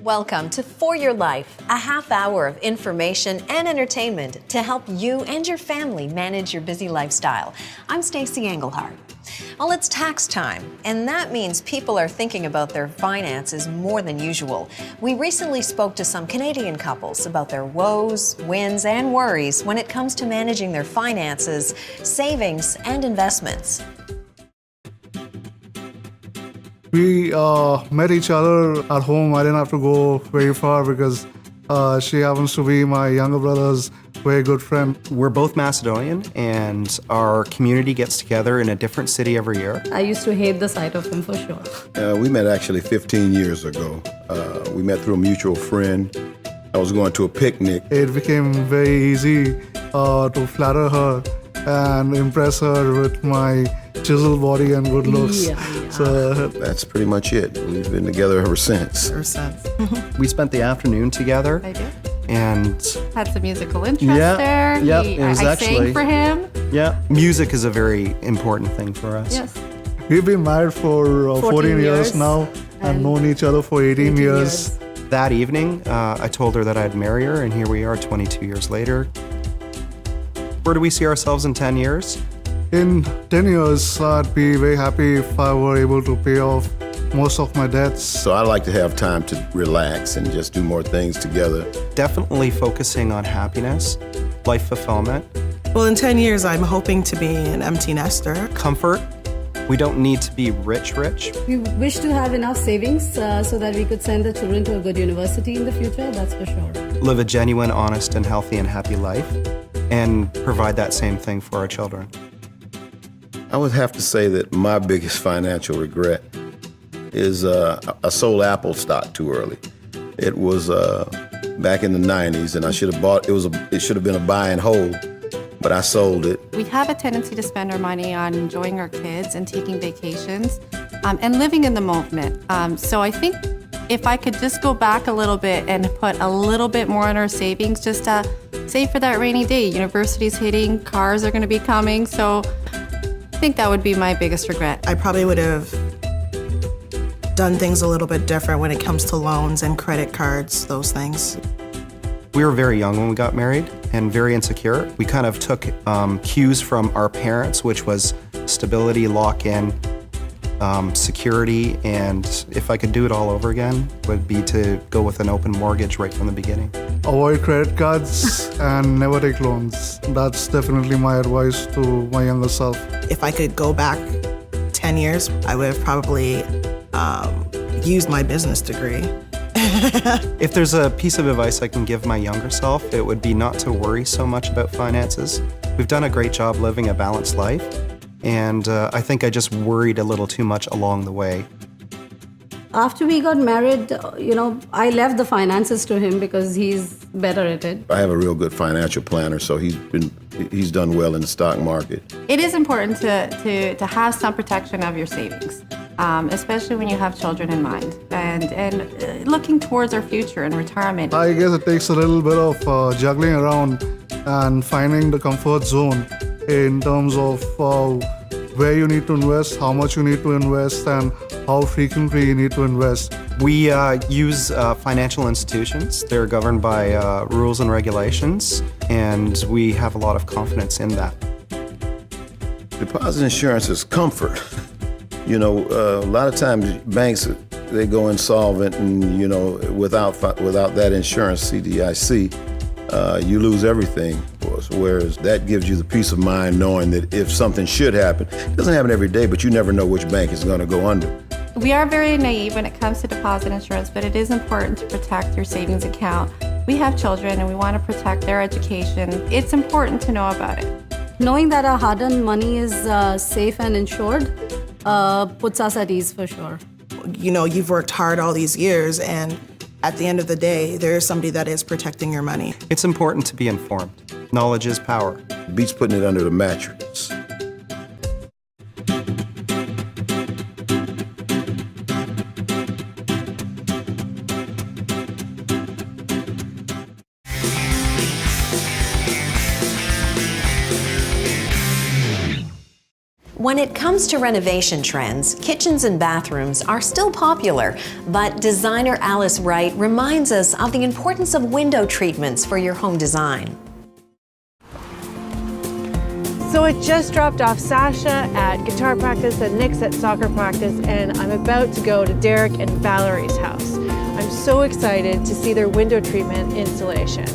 Welcome to For Your Life, a half hour of information and entertainment to help you and your family manage your busy lifestyle. I'm Stacey Engelhardt. Well, it's tax time, and that means people are thinking about their finances more than usual. We recently spoke to some Canadian couples about their woes, wins, and worries when it comes to managing their finances, savings, and investments. We met each other at home. I didn't have to go very far because she happens to be my younger brother's very good friend. We're both Macedonian, and our community gets together in a different city every year. I used to hate the sight of him for sure. We met actually 15 years ago. We met through a mutual friend. I was going to a picnic. It became very easy to flatter her and impress her with my chiseled body and good looks. Yeah. So that's pretty much it. We've been together ever since. We spent the afternoon together. I did. And had some musical interest there. Yep, it was I actually sang for him. Yeah, music is a very important thing for us. Yes. We've been married for 14 years now and known each other for 18 years. That evening, I told her that I'd marry her, and here we are 22 years later. Where do we see ourselves in 10 years? In 10 years, I'd be very happy if I were able to pay off most of my debts. So I like to have time to relax and just do more things together. Definitely focusing on happiness, life fulfillment. Well, in 10 years, I'm hoping to be an empty nester. Comfort. We don't need to be rich. We wish to have enough savings so that we could send the children to a good university in the future, that's for sure. Live a genuine, honest, and healthy and happy life, and provide that same thing for our children. I would have to say that my biggest financial regret is I sold Apple stock too early. It was back in the 90s, and I should have bought, it should have been a buy and hold, but I sold it. We have a tendency to spend our money on enjoying our kids and taking vacations and living in the moment. So I think if I could just go back a little bit and put a little bit more in our savings, just to save for that rainy day. University's hitting, cars are going to be coming, so I think that would be my biggest regret. I probably would have done things a little bit different when it comes to loans and credit cards, those things. We were very young when we got married and very insecure. We kind of took cues from our parents, which was stability, lock-in, security, and if I could do it all over again, would be to go with an open mortgage right from the beginning. Avoid credit cards and never take loans. That's definitely my advice to my younger self. If I could go back 10 years, I would have probably used my business degree. If there's a piece of advice I can give my younger self, it would be not to worry so much about finances. We've done a great job living a balanced life, and I think I just worried a little too much along the way. After we got married, I left the finances to him because he's better at it. I have a real good financial planner, so he's done well in the stock market. It is important to have some protection of your savings, especially when you have children in mind and looking towards our future and retirement. I guess it takes a little bit of juggling around and finding the comfort zone in terms of where you need to invest, how much you need to invest, and how frequently you need to invest. We use financial institutions. They're governed by rules and regulations, and we have a lot of confidence in that. Deposit insurance is comfort. A lot of times banks, they go insolvent, and without that insurance, CDIC, you lose everything. Whereas that gives you the peace of mind knowing that if something should happen, it doesn't happen every day, but you never know which bank is going to go under. We are very naive when it comes to deposit insurance, but it is important to protect your savings account. We have children and we want to protect their education. It's important to know about it. Knowing that our hard-earned money is safe and insured puts us at ease for sure. You've worked hard all these years, and at the end of the day, there is somebody that is protecting your money. It's important to be informed. Knowledge is power. Beats putting it under the mattress. When it comes to renovation trends, kitchens and bathrooms are still popular, but designer Alice Wright reminds us of the importance of window treatments for your home design. So I just dropped off Sasha at guitar practice and Nick's at soccer practice, and I'm about to go to Derek and Valerie's house. I'm so excited to see their window treatment installation.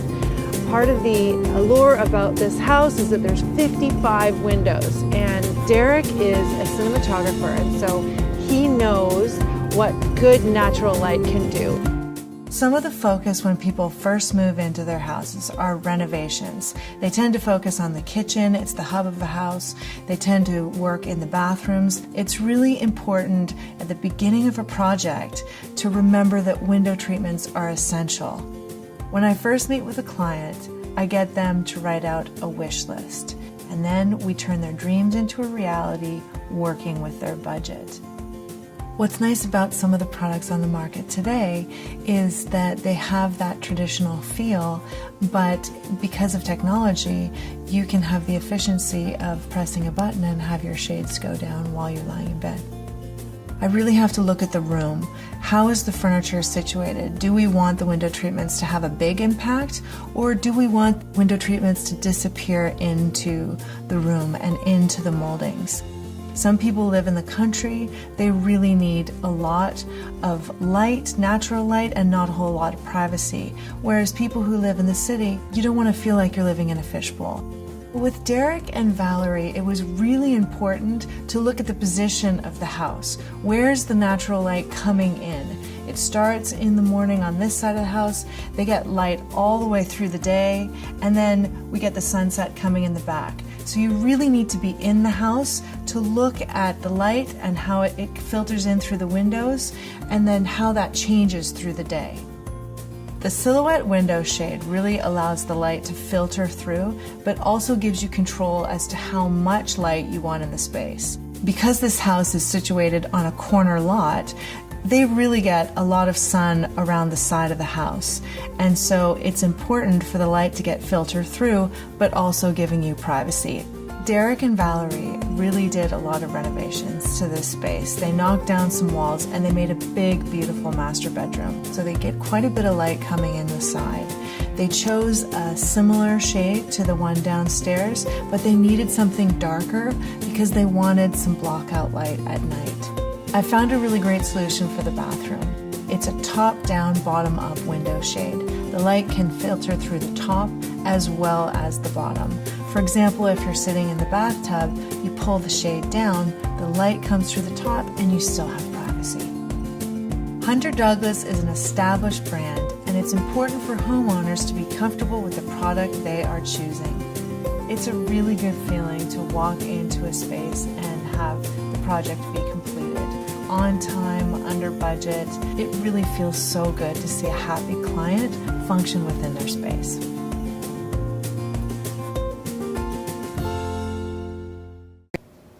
Part of the allure about this house is that there's 55 windows, and Derek is a cinematographer, and so he knows what good natural light can do. Some of the focus when people first move into their houses are renovations. They tend to focus on the kitchen, it's the hub of the house. They tend to work in the bathrooms. It's really important at the beginning of a project to remember that window treatments are essential. When I first meet with a client, I get them to write out a wish list, and then we turn their dreams into a reality working with their budget. What's nice about some of the products on the market today is that they have that traditional feel, but because of technology, you can have the efficiency of pressing a button and have your shades go down while you're lying in bed. I really have to look at the room. How is the furniture situated? Do we want the window treatments to have a big impact, or do we want window treatments to disappear into the room and into the moldings? Some people live in the country. They really need a lot of light, natural light, and not a whole lot of privacy. Whereas people who live in the city, you don't want to feel like you're living in a fishbowl. With Derek and Valerie, it was really important to look at the position of the house. Where's the natural light coming in? It starts in the morning on this side of the house. They get light all the way through the day, and then we get the sunset coming in the back. So you really need to be in the house to look at the light and how it filters in through the windows, and then how that changes through the day. The silhouette window shade really allows the light to filter through, but also gives you control as to how much light you want in the space. Because this house is situated on a corner lot, they really get a lot of sun around the side of the house. And so it's important for the light to get filtered through, but also giving you privacy. Derek and Valerie really did a lot of renovations to this space. They knocked down some walls and they made a big, beautiful master bedroom. So they get quite a bit of light coming in the side. They chose a similar shade to the one downstairs, but they needed something darker because they wanted some blackout light at night. I found a really great solution for the bathroom. It's a top-down, bottom-up window shade. The light can filter through the top as well as the bottom. For example, if you're sitting in the bathtub, you pull the shade down, the light comes through the top, and you still have privacy. Hunter Douglas is an established brand, and it's important for homeowners to be comfortable with the product they are choosing. It's a really good feeling to walk into a space and have the project be completed. On time, under budget. It really feels so good to see a happy client function within their space.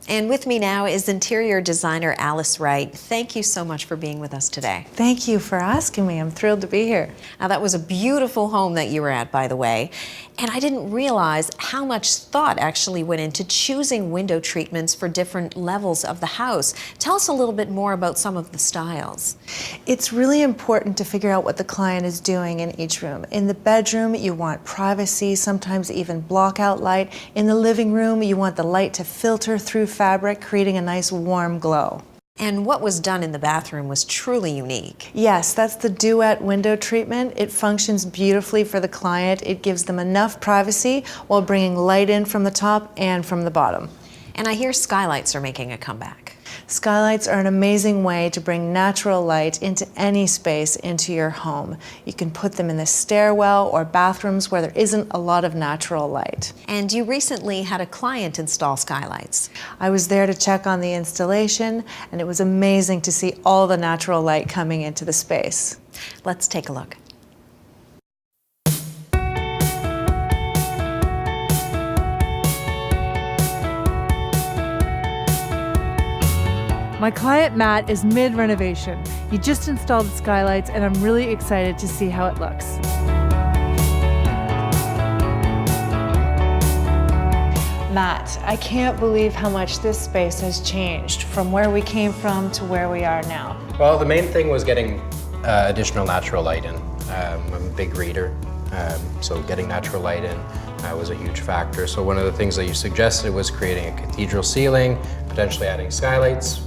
And with me now is interior designer Alice Wright. Thank you so much for being with us today. Thank you for asking me. I'm thrilled to be here. Now, that was a beautiful home that you were at, by the way. And I didn't realize how much thought actually went into choosing window treatments for different levels of the house. Tell us a little bit more about some of the styles. It's really important to figure out what the client is doing in each room. In the bedroom, you want privacy, sometimes even blackout light. In the living room, you want the light to filter through fabric, creating a nice warm glow. And what was done in the bathroom was truly unique. Yes, that's the duet window treatment. It functions beautifully for the client. It gives them enough privacy while bringing light in from the top and from the bottom. And I hear skylights are making a comeback. Skylights are an amazing way to bring natural light into any space into your home. You can put them in the stairwell or bathrooms where there isn't a lot of natural light. And you recently had a client install skylights. I was there to check on the installation, and it was amazing to see all the natural light coming into the space. Let's take a look. My client Matt is mid-renovation. He just installed the skylights, and I'm really excited to see how it looks. Matt, I can't believe how much this space has changed from where we came from to where we are now. Well, the main thing was getting additional natural light in. I'm a big reader, so getting natural light in was a huge factor. So one of the things that you suggested was creating a cathedral ceiling, potentially adding skylights.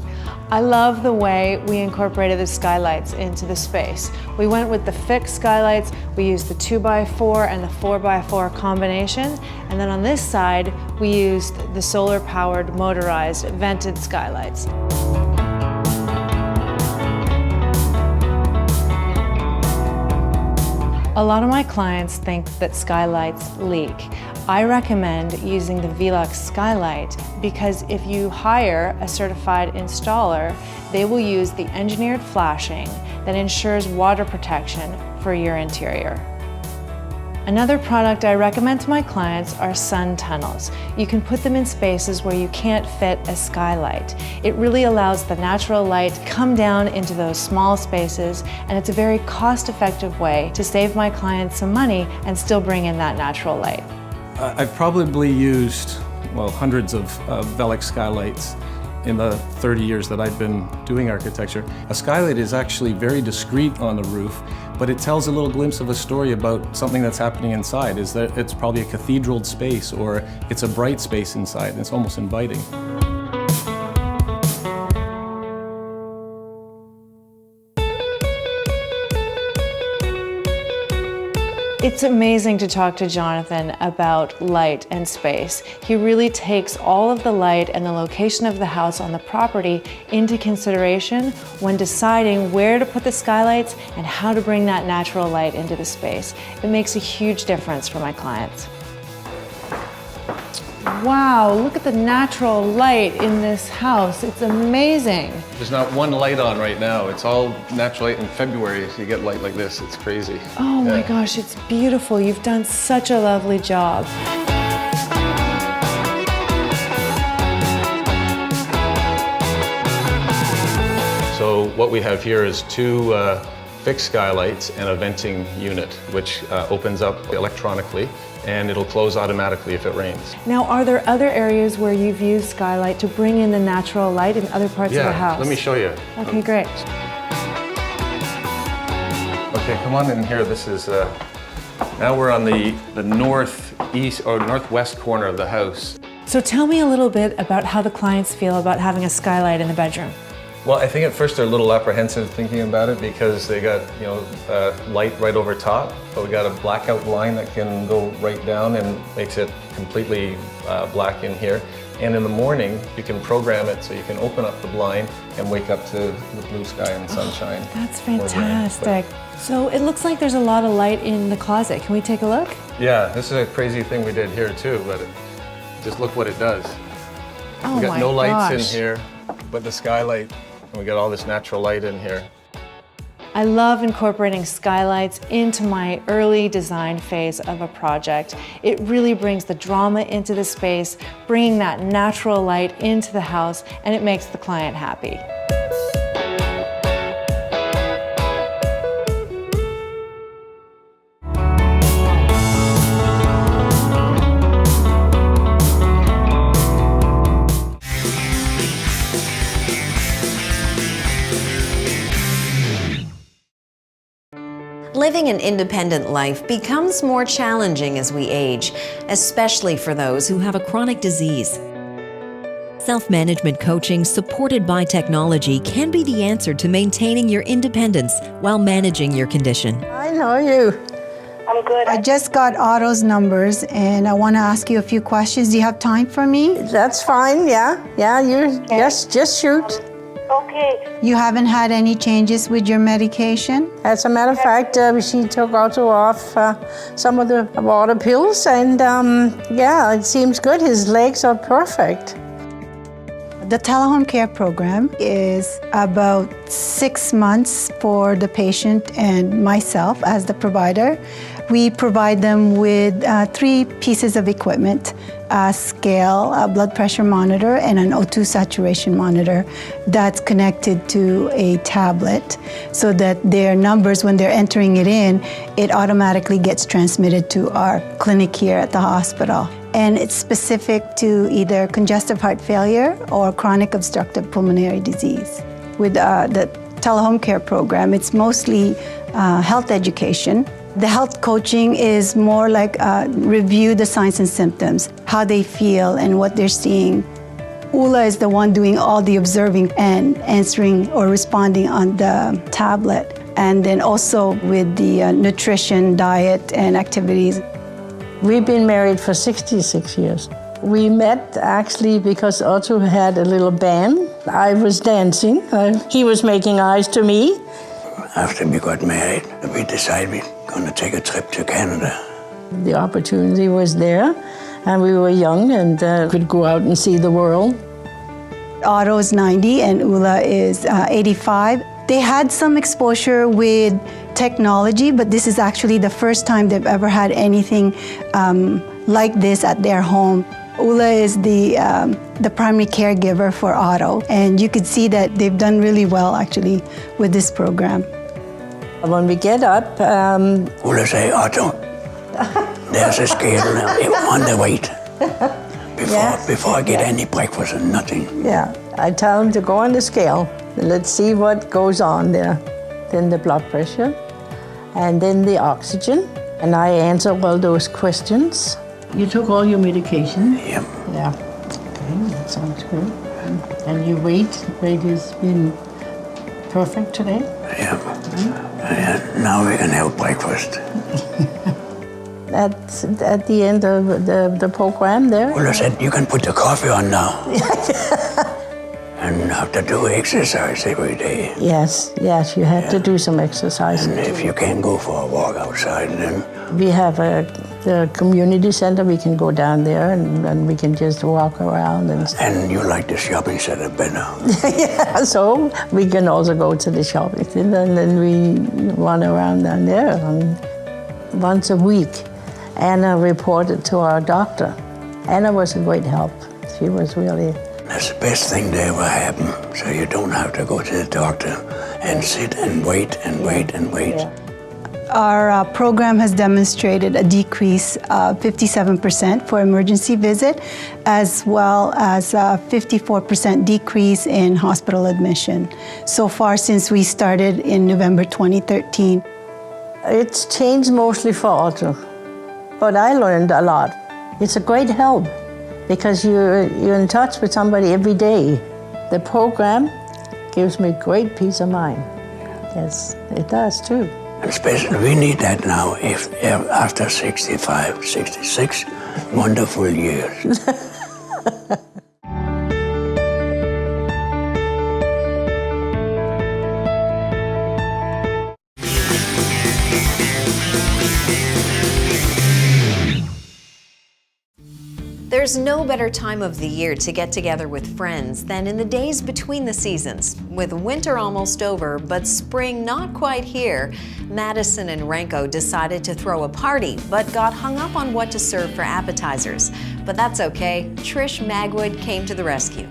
I love the way we incorporated the skylights into the space. We went with the fixed skylights, we used the 2x4 and the 4x4 combination, and then on this side, we used the solar-powered motorized vented skylights. A lot of my clients think that skylights leak. I recommend using the Velux skylight because if you hire a certified installer, they will use the engineered flashing that ensures water protection for your interior. Another product I recommend to my clients are sun tunnels. You can put them in spaces where you can't fit a skylight. It really allows the natural light to come down into those small spaces, and it's a very cost-effective way to save my clients some money and still bring in that natural light. I've probably used, well, hundreds of Velux skylights in the 30 years that I've been doing architecture. A skylight is actually very discreet on the roof, but it tells a little glimpse of a story about something that's happening inside. Is that it's probably a cathedral space, or it's a bright space inside, and it's almost inviting. It's amazing to talk to Jonathan about light and space. He really takes all of the light and the location of the house on the property into consideration when deciding where to put the skylights and how to bring that natural light into the space. It makes a huge difference for my clients. Wow, look at the natural light in this house. It's amazing. There's not one light on right now. It's all natural light. In February, you get light like this. It's crazy. Oh my gosh, it's beautiful. You've done such a lovely job. So what we have here is two fixed skylights and a venting unit, which opens up electronically, and it'll close automatically if it rains. Now, are there other areas where you've used skylight to bring in the natural light in other parts of the house? Let me show you. Okay, great. Okay, come on in here. This is, now we're on the northeast or northwest corner of the house. So tell me a little bit about how the clients feel about having a skylight in the bedroom. Well, I think at first they're a little apprehensive thinking about it because they got, light right over top, but we got a blackout blind that can go right down and makes it completely black in here. And in the morning, you can program it so you can open up the blind and wake up to the blue sky and sunshine. That's fantastic. So it looks like there's a lot of light in the closet. Can we take a look? Yeah, this is a crazy thing we did here too, but just look what it does. Oh We got my no lights gosh. in here, but the skylight, and we got all this natural light in here. I love incorporating skylights into my early design phase of a project. It really brings the drama into the space, bringing that natural light into the house, and it makes the client happy. Living an independent life becomes more challenging as we age, especially for those who have a chronic disease. Self-management coaching supported by technology can be the answer to maintaining your independence while managing your condition. I know you. I'm good. I just got Otto's numbers and I want to ask you a few questions. Do you have time for me? That's fine, yeah. Yeah, you just shoot. Okay. You haven't had any changes with your medication? As a matter of fact, she took Otto off some of the water pills and yeah, it seems good. His legs are perfect. The Telehome Care program is about 6 months for the patient and myself as the provider. We provide them with 3 pieces of equipment, a scale, a blood pressure monitor, and an O2 saturation monitor that's connected to a tablet so that their numbers, when they're entering it in, it automatically gets transmitted to our clinic here at the hospital. and it's specific to either congestive heart failure or chronic obstructive pulmonary disease. With the Telehome Care program, it's mostly health education. The health coaching is more like review the signs and symptoms, how they feel and what they're seeing. Ula is the one doing all the observing and answering or responding on the tablet. And then also with the nutrition, diet, and activities. We've been married for 66 years. We met actually because Otto had a little band. I was dancing. He was making eyes to me. After we got married, we decided we were going to take a trip to Canada. The opportunity was there, and we were young and could go out and see the world. Otto is 90 and Ula is 85. They had some exposure with technology, but this is actually the first time they've ever had anything like this at their home. Ula is the primary caregiver for Otto, and you could see that they've done really well actually with this program. When we get up, Ula say, Otto, there's a scale on the weight. Before I get any breakfast and nothing. Yeah, I tell him to go on the scale. Let's see what goes on there. Then the blood pressure, and then the oxygen. And I answer all those questions. You took all your medication? Yep. Yeah. Okay, that sounds good. And your weight has been perfect today? Yep. Now we can have breakfast. At the end of the program there. Ula said, you can put the coffee on now. And have to do exercise every day. Yes, you have to do some exercise. And if you can't go for a walk outside, then... We have the community center. We can go down there and we can just walk around. And you like the shopping center better. Yeah, so we can also go to the shopping center and then we run around down there. And once a week, Anna reported to our doctor. Anna was a great help. She was really... That's the best thing to ever happen, so you don't have to go to the doctor and sit and wait and wait and wait. Yeah. Our program has demonstrated a decrease of 57% for emergency visit, as well as a 54% decrease in hospital admission so far since we started in November 2013. It's changed mostly for Otto, but I learned a lot. It's a great help because you're in touch with somebody every day. The program gives me great peace of mind. Yes, it does too. Especially, we need that now if after 65, 66 wonderful years. There's no better time of the year to get together with friends than in the days between the seasons. With winter almost over, but spring not quite here, Madison and Renko decided to throw a party, but got hung up on what to serve for appetizers. But that's okay. Trish Magwood came to the rescue.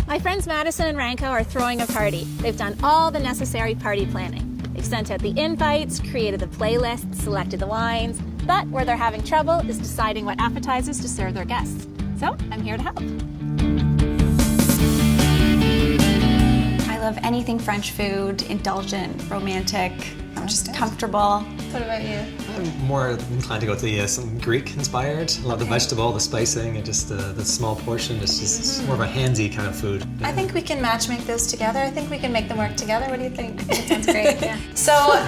My friends Madison and Renko are throwing a party. They've done all the necessary party planning. They've sent out the invites, created the playlist, selected the wines, but where they're having trouble is deciding what appetizers to serve their guests. So I'm here to help. I love anything French food, indulgent, romantic, just comfortable. What about you? I'm more inclined to go to some Greek inspired. I love the vegetable, the spicing, and just the small portion. It's just more of a handsy kind of food. I think we can match make those together. I think we can make them work together. What do you think? That sounds great. Yeah. So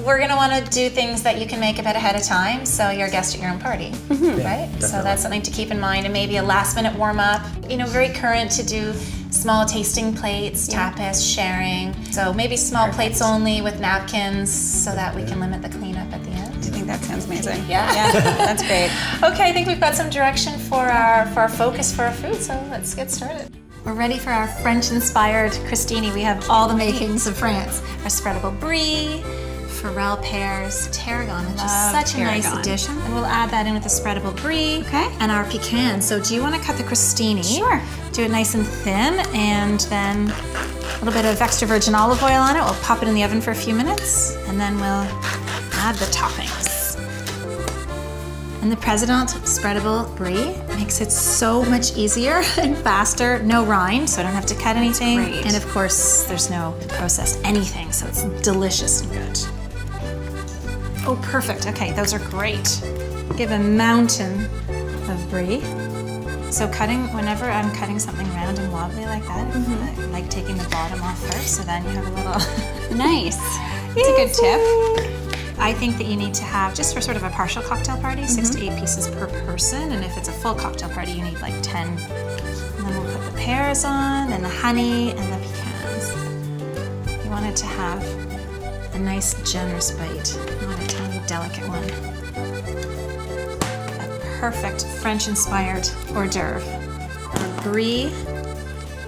we're gonna want to do things that you can make a bit ahead of time, so you're a guest at your own party, right? Definitely. So that's something to keep in mind, and maybe a last-minute warm-up. You know, very current to do small tasting plates, tapas, sharing. So maybe small plates only with napkins, so that we can limit the cleanup at the end. I think that sounds amazing. Yeah, That's great. Okay, I think we've got some direction for our focus for our food, so let's get started. We're ready for our French-inspired crostini. We have all the makings of France. Our spreadable brie, forel pears, tarragon, which is such a nice addition. And we'll add that in with the spreadable brie and our pecan. So do you want to cut the crostini? Sure. Do it nice and thin, and then a little bit of extra virgin olive oil on it. We'll pop it in the oven for a few minutes, and then we'll add the toppings. And the President spreadable brie makes it so much easier and faster. No rind, so I don't have to cut anything. And of course, there's no processed anything, so it's delicious and good. Oh, perfect. Okay, those are great. Give a mountain of brie. So whenever I'm cutting something round and wobbly like that, I like taking the bottom off first, so then you have a little... Nice. That's a good tip. I think that you need to have, just for sort of a partial cocktail party, 6 to 8 pieces per person, and if it's a full cocktail party, you need like 10. And then we'll put the pears on, and the honey, and the pecans. You want it to have a nice, generous bite, not a tiny, delicate one. A perfect French-inspired hors d'oeuvre. A brie,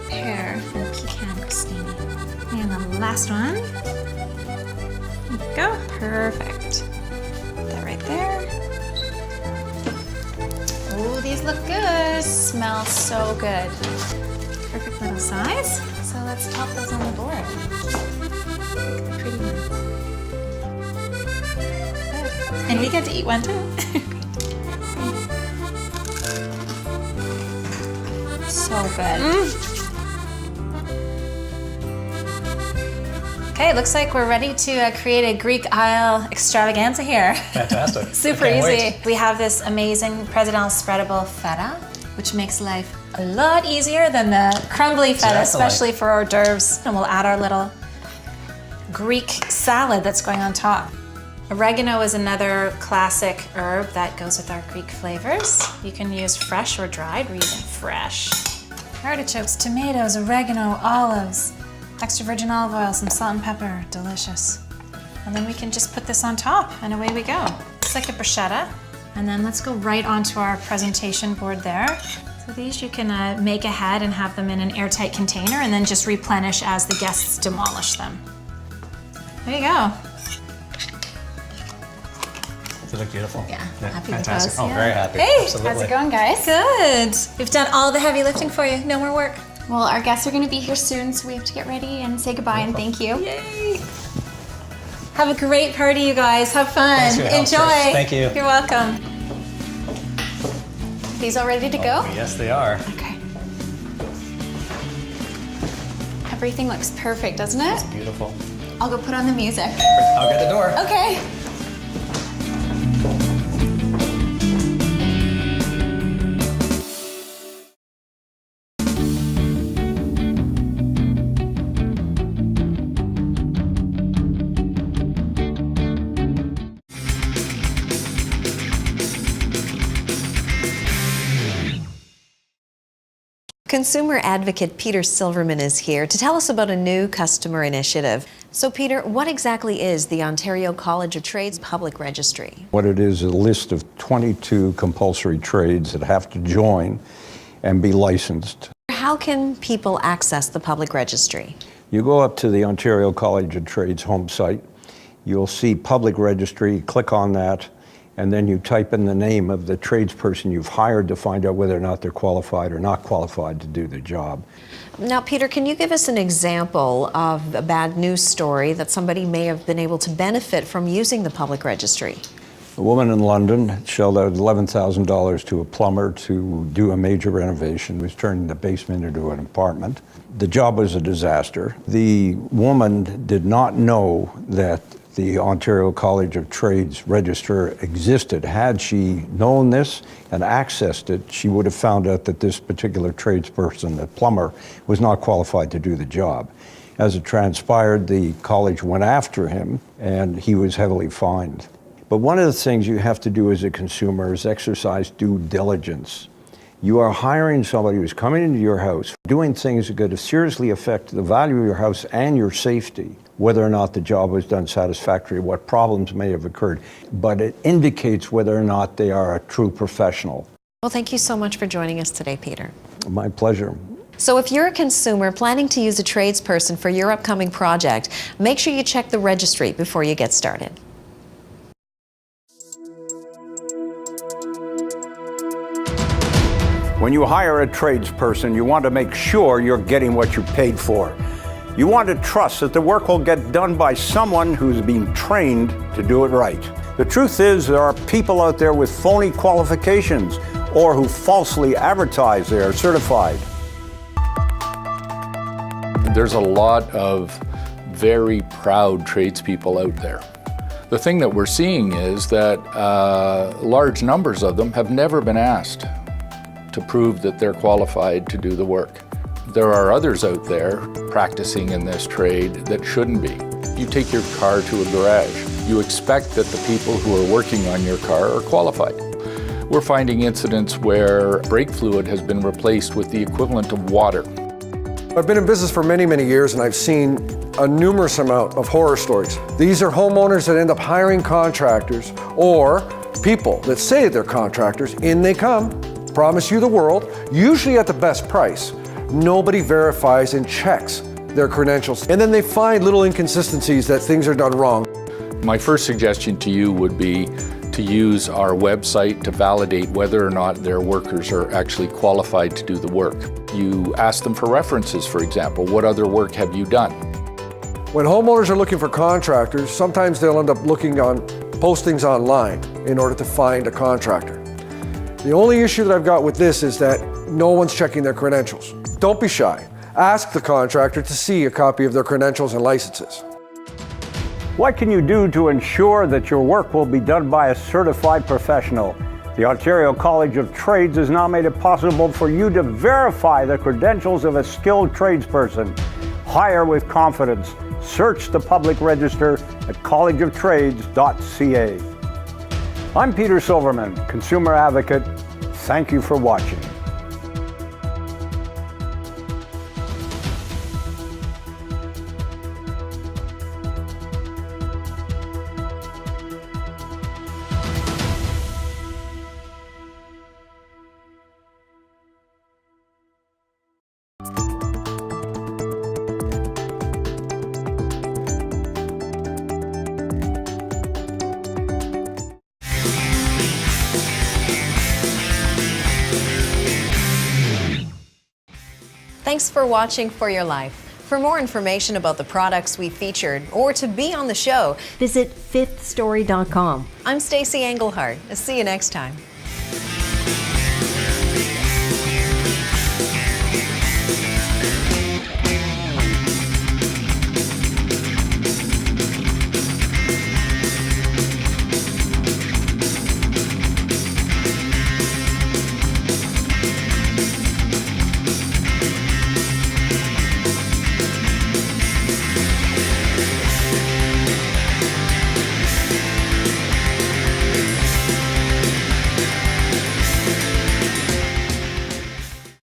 pear, and pecan crostini. And the last one. Go. Perfect. Put that right there. Oh, these look good. Smells so good. Perfect little size. So let's pop those on the board. Look at the pretty ones. And we get to eat one too. So good. Okay, looks like we're ready to create a Greek Isle extravaganza here. Fantastic. Super easy. We have this amazing President spreadable feta, which makes life a lot easier than the crumbly feta, especially for hors d'oeuvres. And we'll add our little Greek salad that's going on top. Oregano is another classic herb that goes with our Greek flavors. You can use fresh or dried. We're using fresh. Artichokes, tomatoes, oregano, olives, extra virgin olive oil, some salt and pepper, delicious. And then we can just put this on top and away we go. It's like a bruschetta. And then let's go right onto our presentation board there. So these you can make ahead and have them in an airtight container and then just replenish as the guests demolish them. There you go. They look beautiful. Yeah, happy with fantastic. those, Oh, yeah. very happy. Hey, Absolutely. How's it going, guys? Good. We've done all the heavy lifting for you. No more work. Well, our guests are going to be here soon, so we have to get ready and say goodbye and thank you. Yay. Have a great party, you guys. Have fun. Thanks for your help, Enjoy. Trish. Thank you. You're welcome. These all ready to go? Yes, they are. Okay. Everything looks perfect, doesn't it? It's beautiful. I'll go put on the music. I'll get the door. Okay. Consumer advocate Peter Silverman is here to tell us about a new customer initiative. So Peter, what exactly is the Ontario College of Trades Public Registry? What it is a list of 22 compulsory trades that have to join and be licensed. How can people access the public registry? You go up to the Ontario College of Trades home site, you'll see public registry, click on that, and then you type in the name of the tradesperson you've hired to find out whether or not they're qualified or not qualified to do the job. Now, Peter, can you give us an example of a bad news story that somebody may have been able to benefit from using the public registry? A woman in London shelled out $11,000 to a plumber to do a major renovation. It was turning the basement into an apartment. The job was a disaster. The woman did not know that the Ontario College of Trades Register existed. Had she known this and accessed it, she would have found out that this particular tradesperson, the plumber, was not qualified to do the job. As it transpired, the college went after him and he was heavily fined. But one of the things you have to do as a consumer is exercise due diligence. You are hiring somebody who's coming into your house, doing things that could seriously affect the value of your house and your safety, whether or not the job was done satisfactorily, what problems may have occurred, but it indicates whether or not they are a true professional. Well, thank you so much for joining us today, Peter. My pleasure. So if you're a consumer planning to use a tradesperson for your upcoming project, make sure you check the registry before you get started. When you hire a tradesperson, you want to make sure you're getting what you paid for. You want to trust that the work will get done by someone who's been trained to do it right. The truth is, there are people out there with phony qualifications or who falsely advertise they are certified. There's a lot of very proud tradespeople out there. The thing that we're seeing is that large numbers of them have never been asked to prove that they're qualified to do the work. There are others out there practicing in this trade that shouldn't be. You take your car to a garage. You expect that the people who are working on your car are qualified. We're finding incidents where brake fluid has been replaced with the equivalent of water. I've been in business for many, many years, and I've seen a numerous amount of horror stories. These are homeowners that end up hiring contractors or people that say they're contractors. In they come, promise you the world, usually at the best price. Nobody verifies and checks their credentials. And then they find little inconsistencies that things are done wrong. My first suggestion to you would be to use our website to validate whether or not their workers are actually qualified to do the work. You ask them for references, for example. What other work have you done? When homeowners are looking for contractors, sometimes they'll end up looking on postings online in order to find a contractor. The only issue that I've got with this is that no one's checking their credentials. Don't be shy. Ask the contractor to see a copy of their credentials and licenses. What can you do to ensure that your work will be done by a certified professional? The Ontario College of Trades has now made it possible for you to verify the credentials of a skilled tradesperson. Hire with confidence. Search the public register at collegeoftrades.ca. I'm Peter Silverman, consumer advocate. Thank you for watching. Thanks for watching For Your Life. For more information about the products we featured or to be on the show, visit fifthstory.com. I'm Stacey Englehart. See you next time.